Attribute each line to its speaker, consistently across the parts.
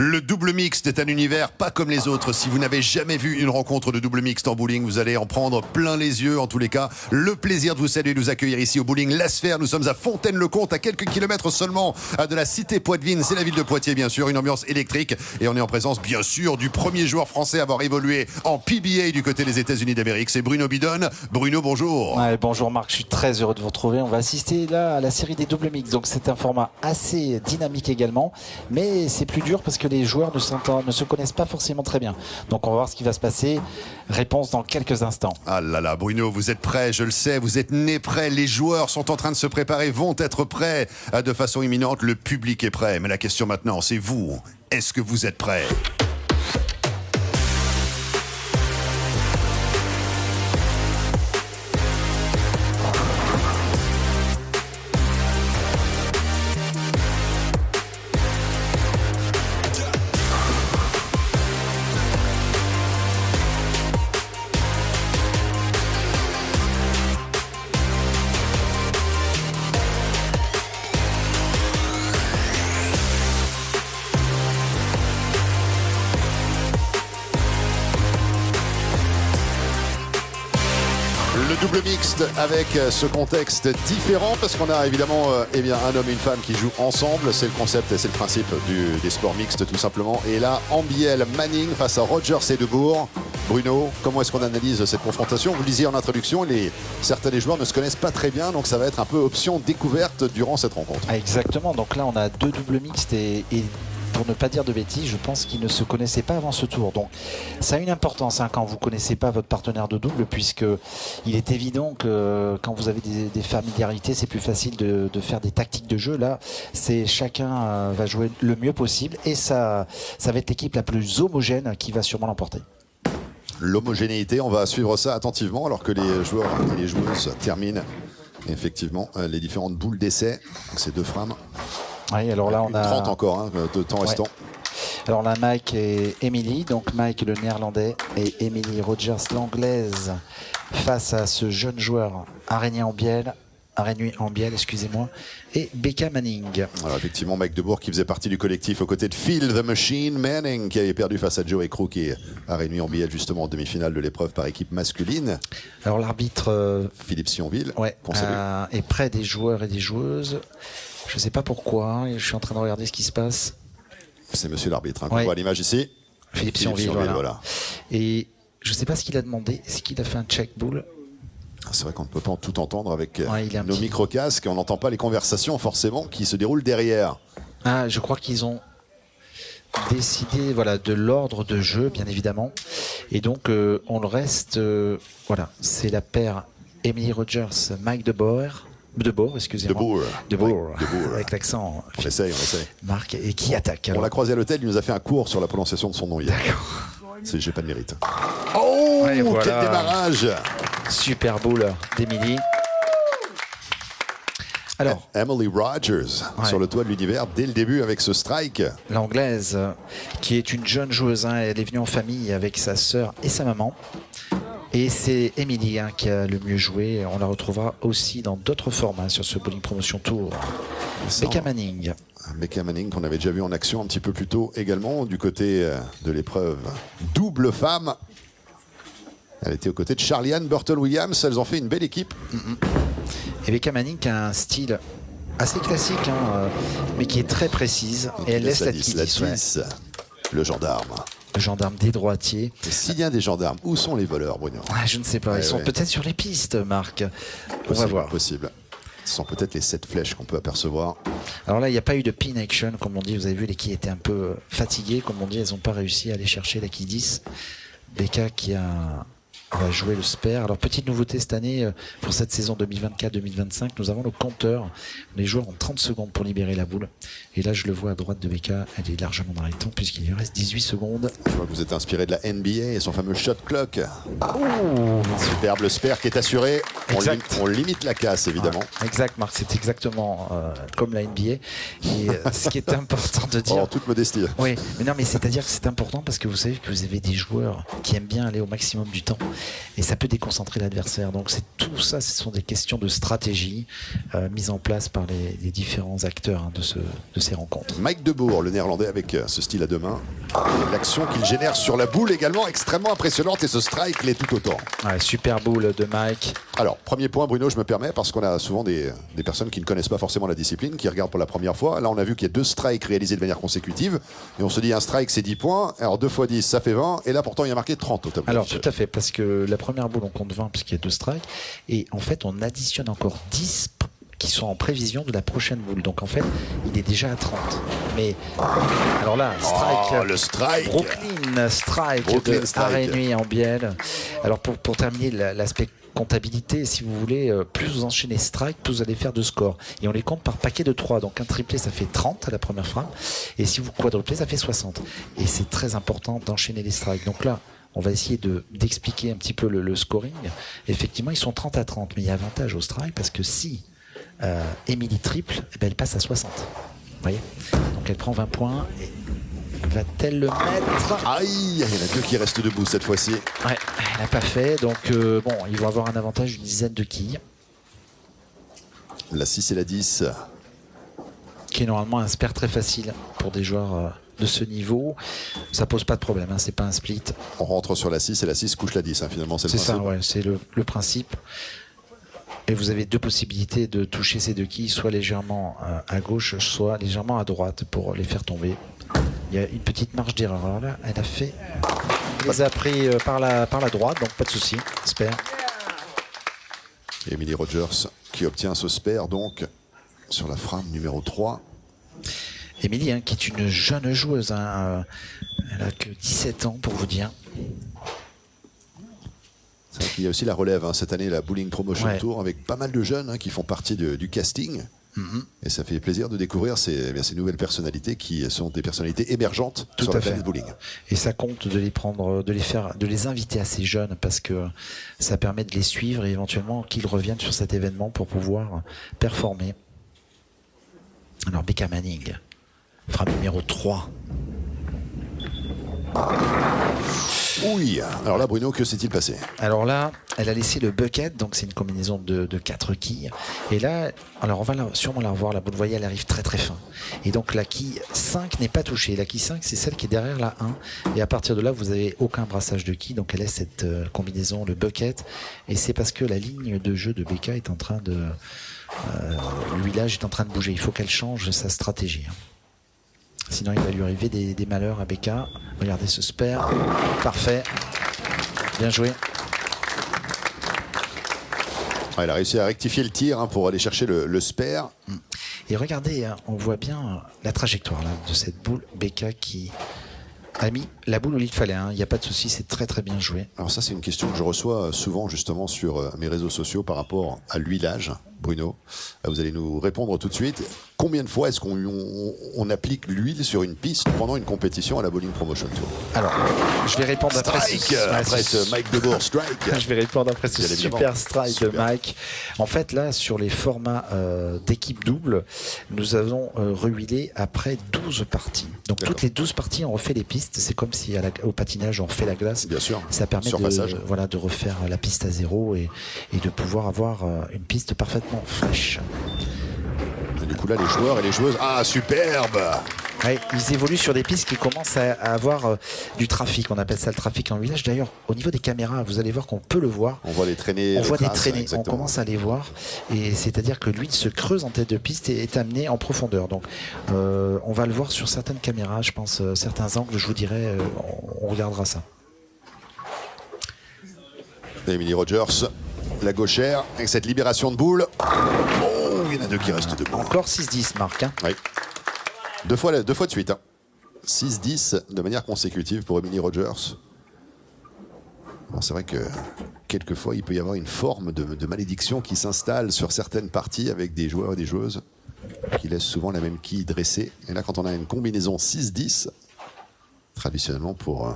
Speaker 1: Le double mixte est un univers pas comme les autres. Si vous n'avez jamais vu une rencontre de double mixte en bowling, vous allez en prendre plein les yeux. En tous les cas, le plaisir de vous saluer et de nous accueillir ici au bowling La Sphère. Nous sommes à Fontaine-le-Comte, à quelques kilomètres seulement de la cité Poitevine. C'est la ville de Poitiers, bien sûr. Une ambiance électrique. Et on est en présence, bien sûr, du premier joueur français à avoir évolué en PBA du côté des États-Unis d'Amérique. C'est Bruno Bidon. Bruno, bonjour.
Speaker 2: Ouais, bonjour Marc, je suis très heureux de vous retrouver. On va assister là à la série des double mix. Donc c'est un format assez dynamique également. Mais c'est plus dur parce que les joueurs ne se connaissent pas forcément très bien. Donc on va voir ce qui va se passer. Réponse dans quelques instants.
Speaker 1: Ah là là, Bruno, vous êtes prêt, je le sais, vous êtes né prêt. Les joueurs sont en train de se préparer, vont être prêts de façon imminente. Le public est prêt. Mais la question maintenant, c'est vous. Est-ce que vous êtes prêts ? Le double mixte avec ce contexte différent parce qu'on a évidemment un homme et une femme qui jouent ensemble. C'est le concept et c'est le principe des sports mixtes tout simplement. Et là, Ambiel Manning face à Roger Sédebourg. Bruno, comment est-ce qu'on analyse cette confrontation? Vous le disiez en introduction, certains des joueurs ne se connaissent pas très bien, donc ça va être un peu option découverte durant cette rencontre.
Speaker 2: Exactement, donc là on a deux doubles mixtes et pour ne pas dire de bêtises, je pense qu'ils ne se connaissaient pas avant ce tour. Donc ça a une importance quand vous ne connaissez pas votre partenaire de double, puisque il est évident que quand vous avez des familiarités, c'est plus facile de faire des tactiques de jeu. Là, c'est chacun va jouer le mieux possible et ça va être l'équipe la plus homogène qui va sûrement l'emporter.
Speaker 1: L'homogénéité, on va suivre ça attentivement alors que les joueurs et les joueuses terminent effectivement les différentes boules d'essai. Ces deux frames.
Speaker 2: Oui, alors là on a
Speaker 1: 30 encore de temps restant.
Speaker 2: Alors là Mike et Emily, donc Mike le néerlandais et Emily Rogers l'anglaise face à ce jeune joueur Araignée Ambiel, excusez-moi, et Becca Manning.
Speaker 1: Alors effectivement, Mike Debourg qui faisait partie du collectif aux côtés de Phil the Machine Manning qui avait perdu face à Joey Crook et Araignée Ambiel justement en demi-finale de l'épreuve par équipe masculine.
Speaker 2: Alors l'arbitre
Speaker 1: Philippe Sionville,
Speaker 2: est près des joueurs et des joueuses. Je ne sais pas pourquoi, je suis en train de regarder ce qui se passe.
Speaker 1: C'est monsieur l'arbitre, qu'on voit à l'image ici.
Speaker 2: Philippe Sionville, voilà. Et je ne sais pas ce qu'il a demandé. Est-ce qu'il a fait un check ball?
Speaker 1: C'est vrai qu'on ne peut pas tout entendre avec nos micro-casques. On n'entend pas les conversations forcément qui se déroulent derrière.
Speaker 2: Ah, je crois qu'ils ont décidé de l'ordre de jeu, bien évidemment. Et donc, on le reste. C'est la paire Emily Rogers, Mike Debour, excusez-moi. Debour, avec l'accent.
Speaker 1: On essaye.
Speaker 2: Marc, et qui attaque alors.
Speaker 1: On l'a croisé à l'hôtel, il nous a fait un cours sur la prononciation de son nom hier.
Speaker 2: D'accord.
Speaker 1: J'ai pas de mérite. Oh, quel démarrage!
Speaker 2: Super boule d'Emily. Alors,
Speaker 1: Emily Rogers sur le toit de l'univers dès le début avec ce strike.
Speaker 2: L'anglaise, qui est une jeune joueuse, elle est venue en famille avec sa sœur et sa maman. Et c'est Emily qui a le mieux joué. On la retrouvera aussi dans d'autres formats sur ce Bowling Promotion Tour. Becca Manning.
Speaker 1: Becca Manning qu'on avait déjà vu en action un petit peu plus tôt également du côté de l'épreuve double femme. Elle était aux côtés de Charlie-Anne Burtle-Williams. Elles ont fait une belle équipe.
Speaker 2: Et Becca Manning qui a un style assez classique, mais qui est très précise. Et elle laisse la 10.
Speaker 1: Le gendarme.
Speaker 2: Le gendarme des droitiers.
Speaker 1: S'il y a des gendarmes, où sont les voleurs, Bruno?
Speaker 2: Je ne sais pas. Ils sont peut-être sur les pistes, Marc. On va voir.
Speaker 1: Possible. Ce sont peut-être les 7 flèches qu'on peut apercevoir.
Speaker 2: Alors là, il n'y a pas eu de pin action, comme on dit. Vous avez vu, les quilles étaient un peu fatiguées, comme on dit. Elles n'ont pas réussi à aller chercher la quille 10. Becca qui va jouer le spare. Alors petite nouveauté cette année pour cette saison 2024-2025, nous avons le compteur. Les joueurs ont 30 secondes pour libérer la boule. Et là je le vois à droite de Becca, elle est largement dans les temps puisqu'il lui reste 18 secondes.
Speaker 1: Je vois que vous êtes inspiré de la NBA et son fameux shot clock. Superbe le spare qui est assuré. On limite la casse évidemment.
Speaker 2: Exact Marc, c'est exactement comme la NBA. Et ce qui est important de dire...
Speaker 1: En toute modestie.
Speaker 2: Oui, mais non mais c'est-à-dire que c'est important parce que vous savez que vous avez des joueurs qui aiment bien aller au maximum du temps. et ça peut déconcentrer l'adversaire. Donc c'est tout ça, ce sont des questions de stratégie mises en place par les différents acteurs de ces rencontres.
Speaker 1: Mike De Boer, le néerlandais, avec ce style à deux mains. L'action qu'il génère sur la boule également extrêmement impressionnante, et ce strike l'est tout autant.
Speaker 2: Ouais, super boule de Mike.
Speaker 1: Alors, premier point, Bruno, je me permets, parce qu'on a souvent des personnes qui ne connaissent pas forcément la discipline, qui regardent pour la première fois. Là, on a vu qu'il y a 2 strikes réalisés de manière consécutive, et on se dit un strike c'est 10 points, alors 2 fois 10 ça fait 20, et là pourtant il y a marqué 30 au tableau.
Speaker 2: Alors tout à fait, parce que la première boule on compte 20 puisqu'il y a 2 strikes, et en fait on additionne encore 10 qui sont en prévision de la prochaine boule. Donc en fait, il est déjà à 30. Mais alors là, strike,
Speaker 1: le strike,
Speaker 2: Brooklyn strike de Arénuy en bielle. Alors pour terminer l'aspect comptabilité, si vous voulez, plus vous enchaînez strike, plus vous allez faire de score. Et on les compte par paquet de 3. Donc un triplé, ça fait 30 à la première frappe. Et si vous quadruplez, ça fait 60. Et c'est très important d'enchaîner les strikes. Donc là, on va essayer d'expliquer un petit peu le scoring. Effectivement, ils sont 30 à 30. Mais il y a avantage au strike parce que si Émilie triple, eh ben, elle passe à 60. Vous voyez ? Donc elle prend 20 points. Et va-t-elle le mettre ?
Speaker 1: Aïe, il y en a 2 qui restent debout cette fois-ci.
Speaker 2: Ouais, elle n'a pas fait. Donc bon, ils vont avoir un avantage d'une dizaine de quilles.
Speaker 1: La 6 et la 10.
Speaker 2: Qui est normalement un spare très facile pour des joueurs de ce niveau. Ça pose pas de problème, hein, c'est pas un split.
Speaker 1: On rentre sur la 6 et la 6 couche la 10, hein, finalement c'est le
Speaker 2: principe. C'est ça, ouais, c'est le principe. Et vous avez 2 possibilités de toucher ces 2 quilles, soit légèrement à gauche, soit légèrement à droite pour les faire tomber. Il y a une petite marge d'erreur. Alors là, elle a fait. Elle les a pris par la droite, donc pas de souci. Spare.
Speaker 1: Emily Rogers qui obtient ce spare donc sur la frame numéro 3.
Speaker 2: Émilie, hein, qui est une jeune joueuse. Hein, elle a que 17 ans pour vous dire.
Speaker 1: Il y a aussi la relève, hein, cette année, la Bowling Promotion Tour, avec pas mal de jeunes, hein, qui font partie du casting. Et ça fait plaisir de découvrir ces nouvelles personnalités qui sont des personnalités émergentes sur la planète bowling.
Speaker 2: Et ça compte de les prendre, de les inviter assez jeunes, parce que ça permet de les suivre et éventuellement qu'ils reviennent sur cet événement pour pouvoir performer. Alors Becca Manning, frappe numéro 3.
Speaker 1: Oui, alors là Bruno, que s'est-il passé?
Speaker 2: Alors là, elle a laissé le bucket, donc c'est une combinaison de 4 quilles. Et là, alors on va sûrement la revoir, la boule, vous voyez, elle arrive très très fin. Et donc la quille 5 n'est pas touchée. La quille 5, c'est celle qui est derrière la 1. Et à partir de là, vous n'avez aucun brassage de quilles, donc elle laisse cette combinaison, le bucket. Et c'est parce que la ligne de jeu de Becca est en train de... le village est en train de bouger. Il faut qu'elle change sa stratégie. Sinon, il va lui arriver des malheurs à Becca. Regardez ce spare. Parfait. Bien joué.
Speaker 1: Elle a réussi à rectifier le tir, hein, pour aller chercher le spare.
Speaker 2: Et regardez, hein, on voit bien la trajectoire là, de cette boule. Becca qui a mis la boule où il fallait. Il n'y a pas de souci, c'est très très bien joué.
Speaker 1: Alors ça, c'est une question que je reçois souvent justement sur mes réseaux sociaux par rapport à l'huilage. Bruno, vous allez nous répondre tout de suite. Combien de fois est-ce qu'on applique l'huile sur une piste pendant une compétition à la Bowling Promotion Tour?
Speaker 2: Alors, je vais répondre après
Speaker 1: ce Mike De Boer strike.
Speaker 2: Je vais répondre après ce super strike de Mike. En fait, là, sur les formats d'équipe double, nous avons rehuilé après 12 parties. Donc, toutes les 12 parties, on refait les pistes. C'est comme si au patinage, on refait la glace.
Speaker 1: Bien sûr.
Speaker 2: Ça permet de refaire la piste à zéro et de pouvoir avoir une piste parfaitement fraîche.
Speaker 1: Et du coup là les joueurs et les joueuses, superbe.
Speaker 2: Ouais, ils évoluent sur des pistes qui commencent à avoir du trafic. On appelle ça le trafic en village. D'ailleurs, au niveau des caméras, vous allez voir qu'on peut le voir.
Speaker 1: On voit les traînées.
Speaker 2: On commence à les voir. Et c'est-à-dire que l'huile se creuse en tête de piste et est amenée en profondeur. Donc, on va le voir sur certaines caméras. Je pense certains angles. Je vous dirai, on regardera ça.
Speaker 1: Emily Rogers, la gauchère, avec cette libération de boule. Oh, il y en a 2 qui restent debout.
Speaker 2: Encore 6-10, Marc. Hein.
Speaker 1: Oui. Deux fois de suite. 6-10 de manière consécutive pour Emily Rogers. C'est vrai que quelquefois, il peut y avoir une forme de malédiction qui s'installe sur certaines parties avec des joueurs et des joueuses qui laissent souvent la même quille dressée. Et là, quand on a une combinaison 6-10, traditionnellement pour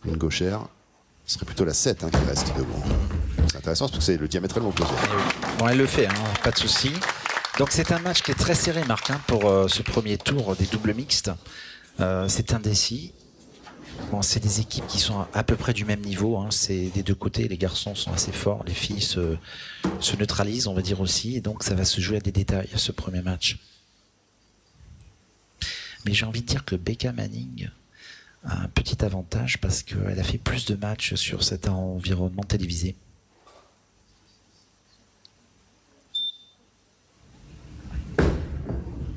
Speaker 1: une gauchère, ce serait plutôt la 7 qui reste debout. C'est intéressant parce que c'est le diamétralement opposé.
Speaker 2: Bon, elle le fait, pas de souci. Donc c'est un match qui est très serré, Marc, pour ce premier tour des doubles mixtes. C'est indécis. Bon, c'est des équipes qui sont à peu près du même niveau. Hein. C'est des deux côtés. Les garçons sont assez forts. Les filles se neutralisent, on va dire aussi. Et donc, ça va se jouer à des détails, ce premier match. Mais j'ai envie de dire que Becca Manning a un petit avantage parce qu'elle a fait plus de matchs sur cet environnement télévisé.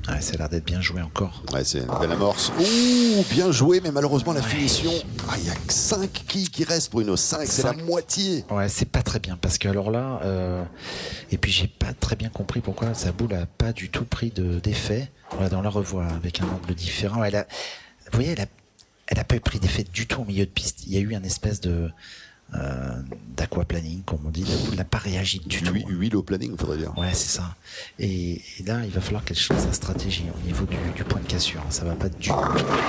Speaker 2: Ouais, ça a l'air d'être bien joué encore.
Speaker 1: Ouais, c'est une belle amorce. Ouh, bien joué, mais malheureusement la finition. Il n'y a que 5 quilles qui restent, Bruno. 5, c'est la moitié.
Speaker 2: Ouais, c'est pas très bien parce que alors là, et puis j'ai pas très bien compris pourquoi sa boule a pas du tout pris d'effet. Voilà, on la revoit avec un angle différent. Vous voyez, elle a pas pris d'effet du tout au milieu de piste. Il y a eu un espèce de d'aquaplaning, comme on dit. La boule n'a pas réagi du tout.
Speaker 1: Huile au planning, il faudrait dire.
Speaker 2: Ouais, c'est ça. Et là, il va falloir qu'elle change sa stratégie au niveau du point de cassure. Ça va pas du tout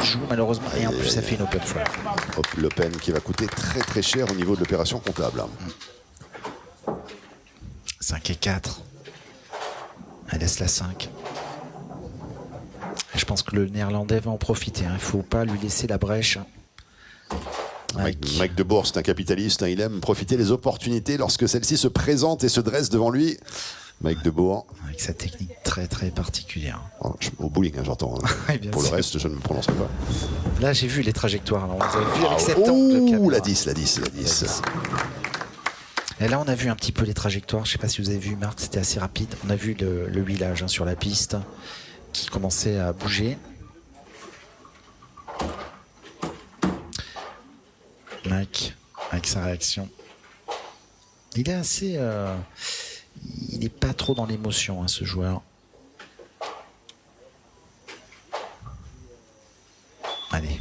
Speaker 2: jouer, malheureusement. Et en plus, ça fait une open flare.
Speaker 1: L'open qui va coûter très très cher au niveau de l'opération comptable.
Speaker 2: 5 et 4. Elle laisse la 5. Et je pense que le néerlandais va en profiter. Il ne faut pas lui laisser la brèche.
Speaker 1: Mike de Boer, c'est un capitaliste, hein, il aime profiter des opportunités lorsque celles-ci se présentent et se dressent devant lui. Mike de Boer. Avec
Speaker 2: sa technique très très particulière.
Speaker 1: Au bowling, hein, j'entends.
Speaker 2: Oui,
Speaker 1: pour sûr. Le reste, je ne me prononcerai pas.
Speaker 2: Là, j'ai vu les trajectoires. Alors, on les a vu avec cet angle.
Speaker 1: La 10.
Speaker 2: Et là, on a vu un petit peu les trajectoires. Je ne sais pas si vous avez vu, Marc, c'était assez rapide. On a vu le huilage sur la piste qui commençait à bouger. Mike, avec sa réaction. Il est assez... il n'est pas trop dans l'émotion, hein, ce joueur. Allez,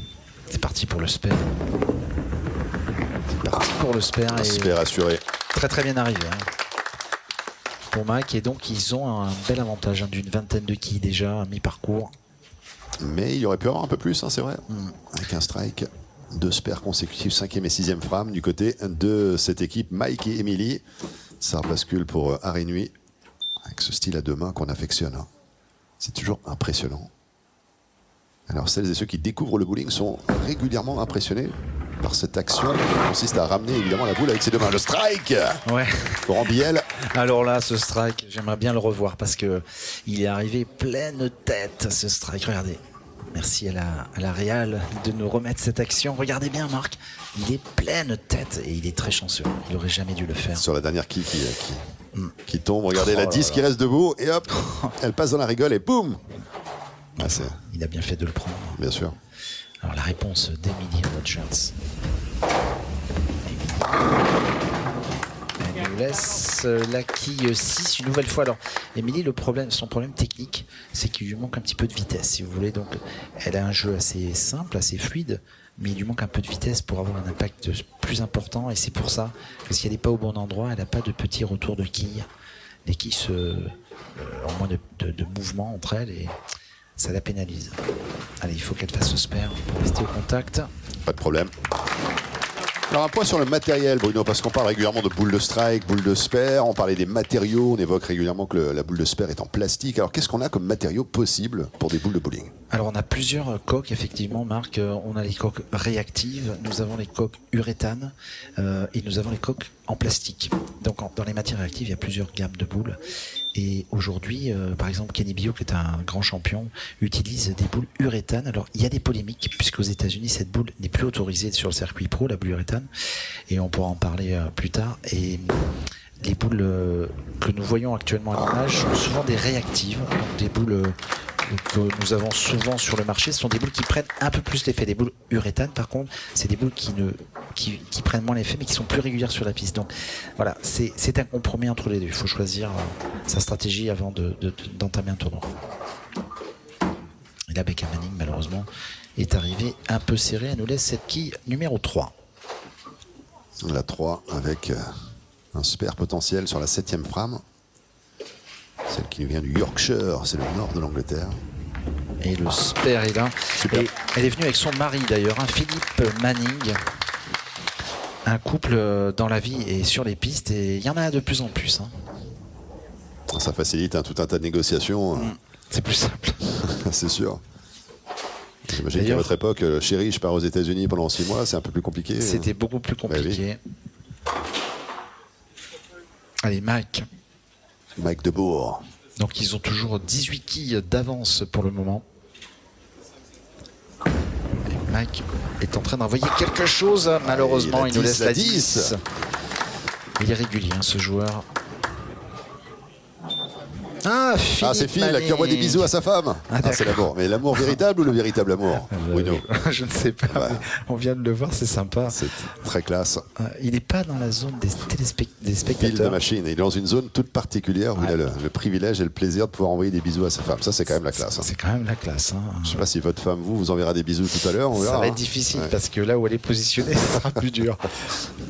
Speaker 2: c'est parti pour le spare. C'est parti pour le spare.
Speaker 1: Spare assuré.
Speaker 2: Très très bien arrivé. Hein, pour Mike. Et donc, ils ont un bel avantage hein, d'une vingtaine de quilles déjà, à mi-parcours.
Speaker 1: Mais il aurait pu avoir un peu plus, hein, c'est vrai. Avec un strike. 2 spares consécutifs, 5e et 6e frame du côté de cette équipe. Mike et Emily. Ça bascule pour Arinui avec ce style à 2 mains qu'on affectionne. C'est toujours impressionnant. Alors celles et ceux qui découvrent le bowling sont régulièrement impressionnés par cette action qui consiste à ramener évidemment la boule avec ses 2 mains. Le strike,
Speaker 2: ouais.
Speaker 1: Laurent Biel.
Speaker 2: Alors là, ce strike, j'aimerais bien le revoir parce que il est arrivé pleine tête, ce strike. Regardez. Merci à la Real de nous remettre cette action. Regardez bien, Marc. Il est pleine tête et il est très chanceux. Il n'aurait jamais dû le faire.
Speaker 1: Sur la dernière qui tombe. Regardez la 10 qui reste debout. Et hop, elle passe dans la rigole et boum. Ah,
Speaker 2: il a bien fait de le prendre.
Speaker 1: Bien sûr.
Speaker 2: Alors la réponse d'Emily Rogers. Elle nous laisse la quille 6 une nouvelle fois. Alors, Emily, son problème technique, c'est qu'il lui manque un petit peu de vitesse, si vous voulez. Donc, elle a un jeu assez simple, assez fluide, mais il lui manque un peu de vitesse pour avoir un impact plus important. Et c'est pour ça que si elle n'est pas au bon endroit, elle n'a pas de petits retours de quilles. Les quilles ont moins de mouvement entre elles et ça la pénalise. Allez, il faut qu'elle fasse ce spare pour rester au contact.
Speaker 1: Pas de problème. Alors un point sur le matériel, Bruno, parce qu'on parle régulièrement de boule de strike, boule de spare, on parlait des matériaux, on évoque régulièrement que la boule de spare est en plastique. Alors qu'est-ce qu'on a comme matériaux possibles pour des boules de bowling? Alors
Speaker 2: on a plusieurs coques, effectivement, Marc. On a les coques réactives, nous avons les coques uréthane et nous avons les coques en plastique. Donc dans les matières réactives, il y a plusieurs gammes de boules. Et aujourd'hui, par exemple, Kenny Bio, qui est un grand champion, utilise des boules uréthane. Alors, il y a des polémiques, puisqu'aux États-Unis, cette boule n'est plus autorisée sur le circuit pro, la boule uréthane. Et on pourra en parler plus tard. Et les boules que nous voyons actuellement à l'image sont souvent des réactives, donc des boules que nous avons souvent sur le marché. Ce sont des boules qui prennent un peu plus l'effet. Des boules uréthane, par contre, c'est des boules qui prennent moins l'effet, mais qui sont plus régulières sur la piste. Donc voilà, c'est un compromis entre les deux. Il faut choisir sa stratégie avant d'entamer un tournoi. Et là, Becca Manning, malheureusement, est arrivée un peu serrée. Elle nous laisse cette quille numéro 3.
Speaker 1: La 3 avec un spare potentiel sur la 7e frame. Celle qui nous vient du Yorkshire, c'est le nord de l'Angleterre.
Speaker 2: Et le spare est là.
Speaker 1: Super.
Speaker 2: Et elle est venue avec son mari d'ailleurs, Philippe Manning. Un couple dans la vie et sur les pistes, et il y en a de plus en plus.
Speaker 1: Ça facilite tout un tas de négociations.
Speaker 2: C'est plus simple.
Speaker 1: C'est sûr. J'imagine qu'à votre époque, chérie, je pars aux États-Unis pendant 6 mois, c'est un peu plus compliqué.
Speaker 2: C'était beaucoup plus compliqué. Allez, Mike.
Speaker 1: Mike Debourg.
Speaker 2: Donc ils ont toujours 18 quilles d'avance pour le moment. Et Mike est en train d'envoyer quelque chose. Malheureusement, il nous laisse la 10. Il est régulier, hein, ce joueur. Ah,
Speaker 1: c'est Phil qui envoie des bisous à sa femme. C'est l'amour. Mais l'amour véritable ou le véritable amour?
Speaker 2: Je ne sais pas. Ouais. On vient de le voir, c'est sympa.
Speaker 1: C'est très classe.
Speaker 2: Il n'est pas dans la zone des spectateurs.
Speaker 1: Phil de machine. Il est dans une zone toute particulière où il a le privilège et le plaisir de pouvoir envoyer des bisous à sa femme. Ça, c'est quand même la classe.
Speaker 2: C'est quand même la classe. Hein.
Speaker 1: Je ne sais pas si votre femme vous enverra des bisous tout à l'heure.
Speaker 2: Ça va être difficile parce que là où elle est positionnée, ça sera plus dur.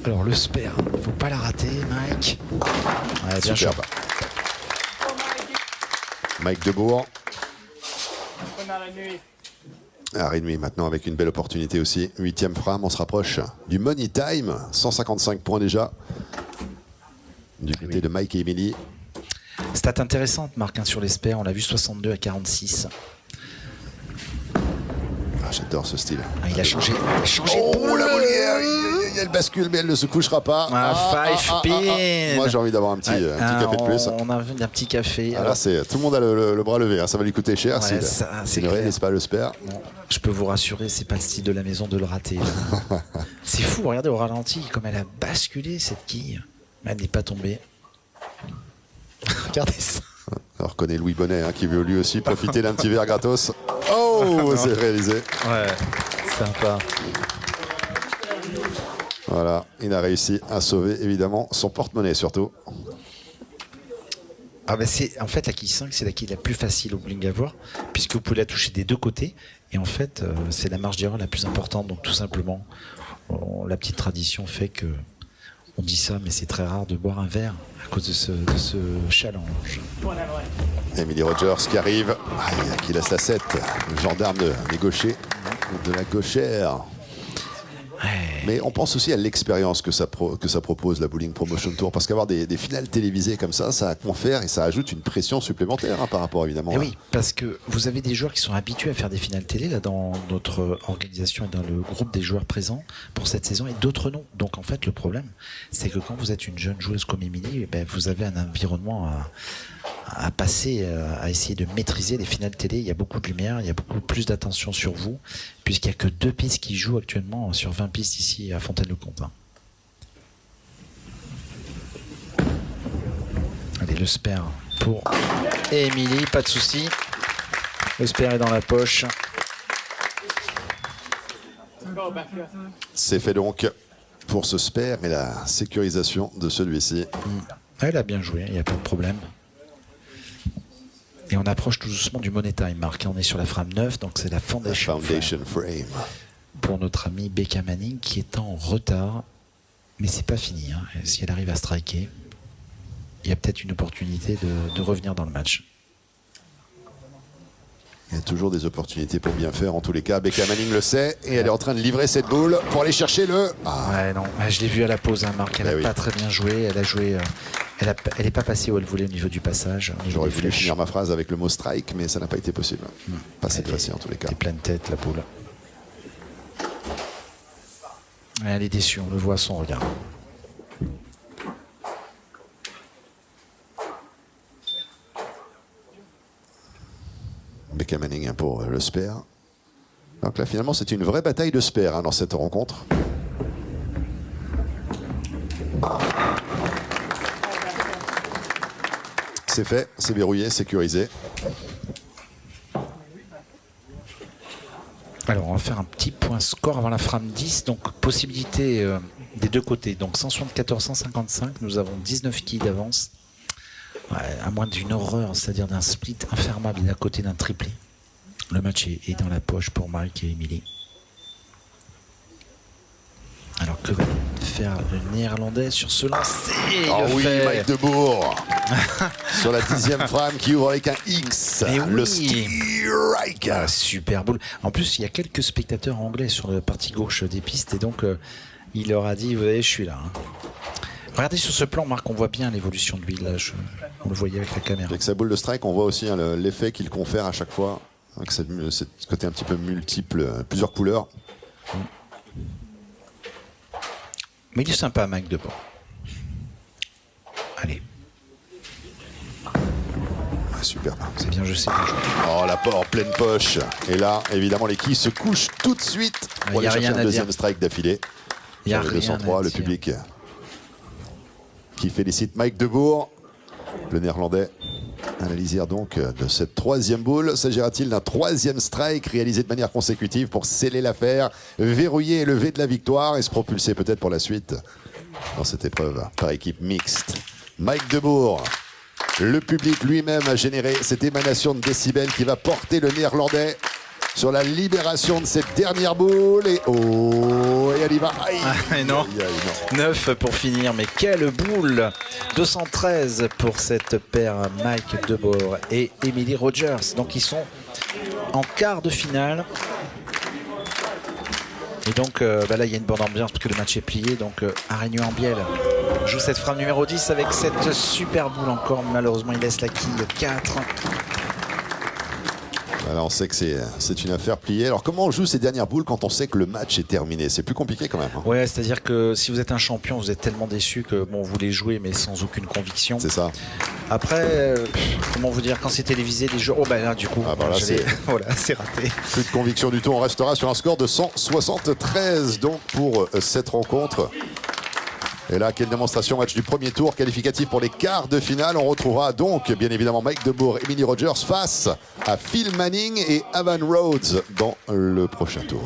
Speaker 2: Alors, le spare, il ne faut pas la rater, Mike. Ouais, bien sûr.
Speaker 1: Mike Debourg. Rémi maintenant avec une belle opportunité aussi. 8e frame, on se rapproche du money time. 155 points déjà. Du côté de Mike et Emily.
Speaker 2: Stat intéressante, Marc, hein, sur les spares. On l'a vu 62 à 46.
Speaker 1: J'adore ce style.
Speaker 2: Il a changé.
Speaker 1: Oh, la Molière, elle bascule, mais elle ne se couchera pas.
Speaker 2: Five pin.
Speaker 1: Moi, j'ai envie d'avoir un petit café de plus.
Speaker 2: On a un petit café.
Speaker 1: Là, tout le monde a le bras levé. Hein. Ça va lui coûter cher.
Speaker 2: C'est
Speaker 1: vrai, n'est-ce pas, le spare?
Speaker 2: Bon, je peux vous rassurer, c'est pas le style de la maison de le rater. C'est fou, regardez au ralenti, comme elle a basculé cette quille. Elle n'est pas tombée. Regardez ça.
Speaker 1: On reconnaît Louis Bonnet qui veut lui aussi profiter d'un petit verre gratos. Oh, c'est réalisé.
Speaker 2: Ouais, sympa.
Speaker 1: Voilà, il a réussi à sauver évidemment son porte-monnaie surtout.
Speaker 2: En fait la quille 5 c'est la quille la plus facile au bowling à voir puisque vous pouvez la toucher des deux côtés et en fait c'est la marge d'erreur la plus importante, donc tout simplement la petite tradition fait que on dit ça, mais c'est très rare de boire un verre à cause de ce challenge.
Speaker 1: Emily Rogers qui arrive, qui laisse la 7, le gendarme des gauchers, de la gauchère. Mais on pense aussi à l'expérience que ça propose la Bowling Promotion Tour, parce qu'avoir des finales télévisées comme ça confère et ça ajoute une pression supplémentaire par rapport évidemment.
Speaker 2: Oui, parce que vous avez des joueurs qui sont habitués à faire des finales télé là dans notre organisation et dans le groupe des joueurs présents pour cette saison et d'autres non. Donc en fait le problème c'est que quand vous êtes une jeune joueuse comme Émilie, vous avez un environnement à passer, à essayer de maîtriser les finales télé. Il y a beaucoup de lumière, il y a beaucoup plus d'attention sur vous, puisqu'il n'y a que 2 pistes qui jouent actuellement sur 20 pistes ici à Fontaine-le-Comte. Allez, le spare pour Émilie, pas de souci. Le spare est dans la poche.
Speaker 1: C'est fait donc pour ce spare et la sécurisation de celui-ci.
Speaker 2: Elle a bien joué, il n'y a pas de problème. Et on approche tout doucement du money time, Marc. On est sur la frame 9, donc c'est la Foundation
Speaker 1: Frame.
Speaker 2: Pour notre ami Becca Manning qui est en retard. Mais c'est pas fini. Hein. Si elle arrive à striker, il y a peut-être une opportunité de revenir dans le match.
Speaker 1: Il y a toujours des opportunités pour bien faire en tous les cas. Becca Manning le sait et elle est en train de livrer cette boule pour aller chercher le...
Speaker 2: Ouais, non, je l'ai vu à la pause, hein, Marc. Elle n'a pas très bien joué. Elle a joué... elle n'est pas passée où elle voulait au niveau du passage.
Speaker 1: J'aurais voulu finir ma phrase avec le mot strike, mais ça n'a pas été possible. Pas cette fois-ci en tous les cas.
Speaker 2: Elle est pleine tête, la poule. Elle est déçue, on le voit à son regard.
Speaker 1: Becca Manning pour le spare. Donc là finalement c'est une vraie bataille de spare dans cette rencontre. C'est fait, c'est verrouillé, sécurisé.
Speaker 2: Alors on va faire un petit point score avant la frame 10. Donc possibilité des deux côtés. Donc 174-155, nous avons 19 quilles d'avance. Ouais, à moins d'une horreur, c'est-à-dire d'un split infermable à côté d'un triplé. Le match est dans la poche pour Mike et Emily. Alors que va faire le néerlandais sur ce lancer?
Speaker 1: Mike Debourg sur la 10e frame qui ouvre avec un X. Le strike.
Speaker 2: Super boule. En plus, il y a quelques spectateurs anglais sur la partie gauche des pistes et donc il leur a dit, vous voyez, je suis là. Regardez sur ce plan, Marc, on voit bien l'évolution de lui. Là, on le voyait avec la caméra.
Speaker 1: Avec sa boule de strike, on voit aussi l'effet qu'il confère à chaque fois Avec ce côté un petit peu multiple, plusieurs couleurs.
Speaker 2: Mais il est sympa, Mike Debour. Allez.
Speaker 1: Ah, superbe.
Speaker 2: C'est bien, je sais bien jouer.
Speaker 1: Oh, l'apport en pleine poche. Et là, évidemment, les quilles se couchent tout de suite pour aller chercher un deuxième strike d'affilée.
Speaker 2: Il y a
Speaker 1: le
Speaker 2: rien
Speaker 1: 203,
Speaker 2: à
Speaker 1: le
Speaker 2: dire.
Speaker 1: public qui félicite Mike Debour, le néerlandais. À la lisière donc de cette troisième boule, s'agira-t-il d'un troisième strike réalisé de manière consécutive pour sceller l'affaire, verrouiller et lever de la victoire et se propulser peut-être pour la suite dans cette épreuve par équipe mixte. Mike Debour, le public lui-même a généré cette émanation de décibels qui va porter le néerlandais sur la libération de cette dernière boule. Et oh, et elle y va. Aïe,
Speaker 2: non.
Speaker 1: aïe, aïe, non.
Speaker 2: 9 pour finir, mais quelle boule. 213 pour cette paire Mike Debour et Emily Rogers. Donc ils sont en quart de finale. Et donc là il y a une bonne ambiance parce que le match est plié. Donc Arénu Ambiel joue cette frappe numéro 10 avec cette super boule encore. Malheureusement il laisse la quille 4.
Speaker 1: Voilà, on sait que c'est une affaire pliée. Alors comment on joue ces dernières boules quand on sait que le match est terminé? C'est plus compliqué quand même. Hein.
Speaker 2: Ouais, c'est-à-dire que si vous êtes un champion, vous êtes tellement déçu que bon, vous les jouez mais sans aucune conviction.
Speaker 1: C'est ça.
Speaker 2: Après, comment vous dire, quand c'est télévisé, les jeux... Oh ben là, du coup,
Speaker 1: là,
Speaker 2: voilà, c'est raté.
Speaker 1: Plus de conviction du tout. On restera sur un score de 173 donc pour cette rencontre. Et là, quelle démonstration, match du premier tour, qualificatif pour les quarts de finale. On retrouvera donc, bien évidemment, Mike Debour et Emily Rogers face à Phil Manning et Avan Rhodes dans le prochain tour.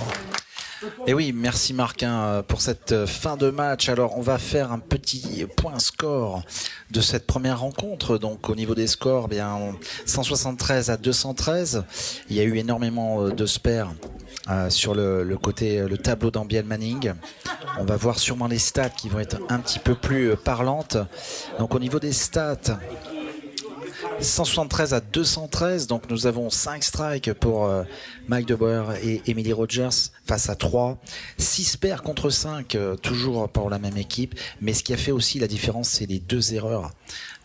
Speaker 2: Et oui, merci Marc pour cette fin de match. Alors, on va faire un petit point score de cette première rencontre. Donc, au niveau des scores, bien 173 à 213. Il y a eu énormément de spares sur le côté, le tableau d'Ambiel Manning. On va voir sûrement les stats qui vont être un petit peu plus parlantes. Donc, au niveau des stats, 173 à 213, donc nous avons 5 strikes pour Mike Debour et Emily Rogers face à 3, 6 pairs contre 5, toujours pour la même équipe, mais ce qui a fait aussi la différence, c'est les 2 erreurs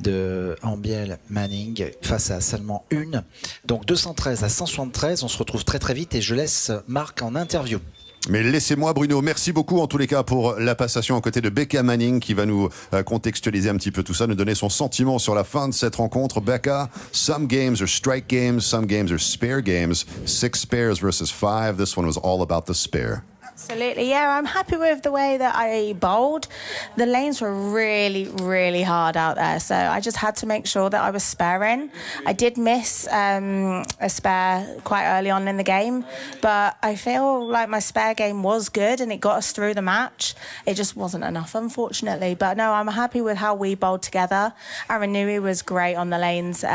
Speaker 2: de Ambiel Manning face à seulement une. Donc 213 à 173, on se retrouve très très vite et je laisse Marc en interview.
Speaker 1: Mais laissez-moi, Bruno, merci beaucoup en tous les cas pour la passation à côté de Becca Manning qui va nous contextualiser un petit peu tout ça, nous donner son sentiment sur la fin de cette rencontre. Becca, some games are strike games, some games are spare games. 6 spares versus 5. This one was all about the spare.
Speaker 3: Absolutely, yeah. I'm happy with the way that I bowled. The lanes were really, really hard out there, so I just had to make sure that I was sparing. I did miss a spare quite early on in the game, but I feel like my spare game was good and it got us through the match. It just wasn't enough, unfortunately. But no, I'm happy with how we bowled together. Aaron Nui was great on the lanes.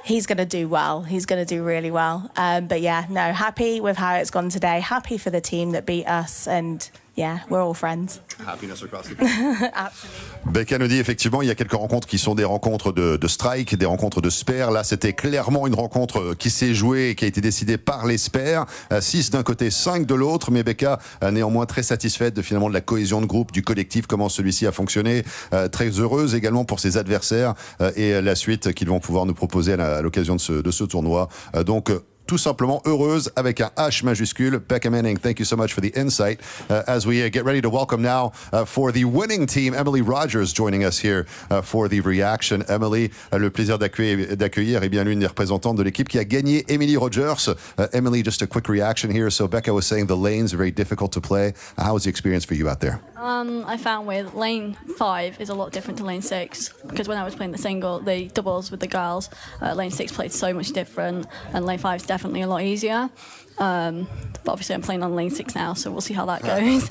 Speaker 3: He's going to do well. He's going to do really well. But yeah, no, happy with how it's gone today. Happy for the team that beat us, and yeah, we're all friends.
Speaker 1: Happiness across the board. Absolutely. Becca nous dit effectivement, il y a quelques rencontres qui sont des rencontres de strike, des rencontres de spare. Là, c'était clairement une rencontre qui s'est jouée et qui a été décidée par les spares. 6 d'un côté, 5 de l'autre. Mais Becca, néanmoins très satisfaite de finalement de la cohésion de groupe, du collectif, comment celui-ci a fonctionné. Très heureuse également pour ses adversaires et la suite qu'ils vont pouvoir nous proposer à l'occasion de ce tournoi. Donc, tout simplement heureuse avec un H majuscule. Becca Manning, thank you so much for the insight. As we get ready to welcome now for the winning team, Emily Rogers joining us here for the reaction. Emily, le plaisir d'accueillir bien l'une des représentantes de l'équipe qui a gagné, Emily Rogers. Emily, just a quick reaction here. So Becca was saying the lanes are very difficult to play. How was the experience for you out there?
Speaker 4: I found with lane 5 is a lot different to lane 6 because when I was playing the doubles with the girls, lane 6 played so much different and lane 5 is definitely a lot easier. But obviously I'm playing on lane 6 now, so we'll see how that goes.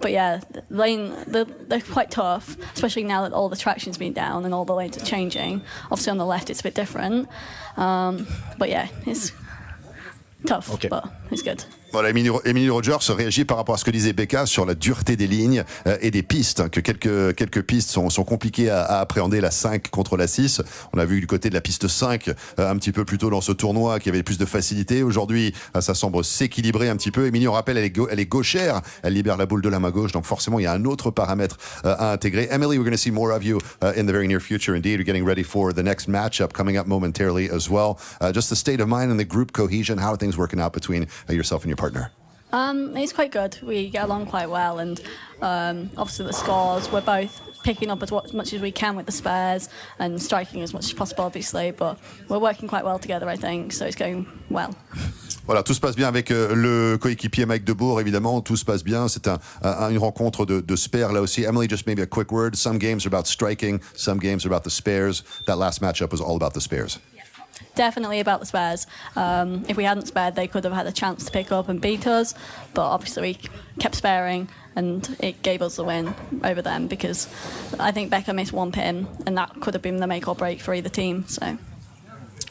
Speaker 4: But yeah, they're quite tough, especially now that all the traction's been down and all the lanes are changing. Obviously on the left it's a bit different. But yeah, it's tough,
Speaker 2: okay.
Speaker 4: But it's good.
Speaker 1: Voilà, Emily Rogers réagit par rapport à ce que disait Becca sur la dureté des lignes et des pistes, hein, que quelques pistes sont compliquées à appréhender, la 5 contre la 6. On a vu du côté de la piste 5 un petit peu plus tôt dans ce tournoi qui avait plus de facilité. Aujourd'hui, ça semble s'équilibrer un petit peu. Emily, on rappelle, elle est gauchère, elle libère la boule de la main gauche, donc forcément il y a un autre paramètre à intégrer. Emily, we're going to see more of you in the very near future. Indeed, we're getting ready for the next matchup coming up momentarily as well. Just the state of mind and the group cohesion, how are things working out between yourself and your partner?
Speaker 4: It's quite good. We get along quite well, and obviously the scores, we're both picking up as much as we can with the spares and striking as much as possible, obviously, but we're working quite well together, I think, so it's going well.
Speaker 1: Voilà, tout se passe bien avec le coéquipier Mike Debourg, évidemment, tout se passe bien. C'est une rencontre de spares là aussi. Emily, just maybe a quick word. Some games are about striking, some games are about the spares. That last matchup was all about the spares.
Speaker 4: Definitely about the spares. If we hadn't spared, they could have had a chance to pick up and beat us, but obviously we kept sparing and it gave us the win over them because I think Becca missed one pin and that could have been the make or break for either team. So.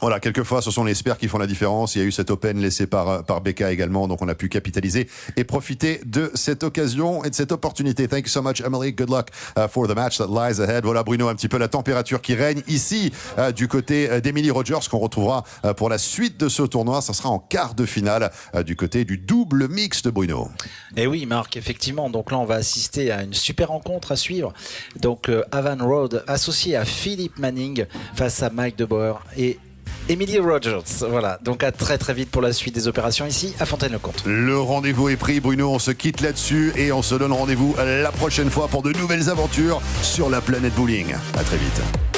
Speaker 1: Voilà, quelquefois, ce sont les spares qui font la différence. Il y a eu cette open laissée par Becca également, donc on a pu capitaliser et profiter de cette occasion et de cette opportunité. Thank you so much, Emily. Good luck for the match that lies ahead. Voilà, Bruno, un petit peu la température qui règne ici du côté d'Emily Rogers, qu'on retrouvera pour la suite de ce tournoi. Ça sera en quart de finale du côté du double mixte, Bruno.
Speaker 2: Et oui, Marc, effectivement. Donc là, on va assister à une super rencontre à suivre. Donc, Avan Rode associé à Philippe Manning face à Mike Deboer et Emily Rogers. Voilà, donc à très très vite pour la suite des opérations ici à Fontaine-le-Comte.
Speaker 1: Le rendez-vous est pris, Bruno, on se quitte là-dessus et on se donne rendez-vous la prochaine fois pour de nouvelles aventures sur la planète bowling. À très vite.